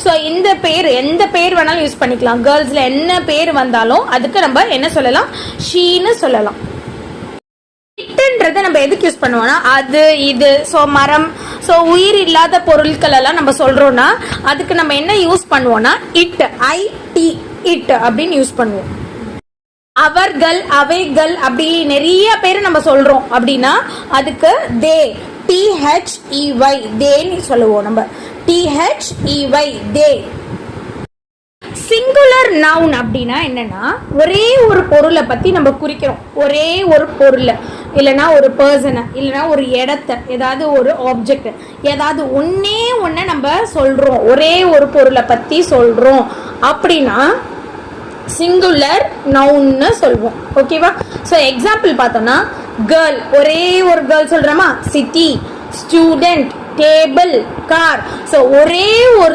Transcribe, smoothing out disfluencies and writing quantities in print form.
So இந்த பேர் எந்த பேர் வேணாலும் யூஸ் பண்ணிக்கலாம். கேர்ள்ஸ்ல என்ன பேர் வந்தாலும் அதுக்கு நம்ம என்ன சொல்லலாம், ஷீன்னு சொல்லலாம். இட்டுன்றதை நம்ம எதுக்கு யூஸ் பண்ணுவோம்னா அது இது. ஸோ மரம், ஸோ உயிர் இல்லாத பொருட்கள் எல்லாம் நம்ம சொல்றோம்னா அதுக்கு நம்ம என்ன யூஸ் பண்ணுவோம்னா இட், IT, இட் அப்படின்னு யூஸ் பண்ணுவோம். அவர்கள், அவைகள் அப்படி நிறைய பேர் நம்ம சொல்றோம் அப்படின்னா அதுக்கு தே, THEY, தேன்னு சொல்லுவோம் நம்ம. THEY, they. சிங்குலர் நவுன் அப்படின்னா என்னன்னா ஒரே ஒரு பொருளை பத்தி நம்ம குறிக்கிறோம். ஒரே ஒரு பொருளை, இல்லைன்னா ஒரு பர்சனை, இல்லைன்னா ஒரு இடத்த, ஏதாவது ஒரு ஆப்ஜெக்ட், ஏதாவது ஒன்னே ஒன்ன நம்ம சொல்றோம், ஒரே ஒரு பொருளை பத்தி சொல்றோம் அப்படின்னா சிங்குலர் நவுன்னு சொல்வோம். ஓகேவா? ஸோ எக்ஸாம்பிள் பார்த்தோம்னா கேர்ள், ஒரே ஒரு கேர்ள் சொல்றோமா, city, student, table, car. So ஒரே ஒரு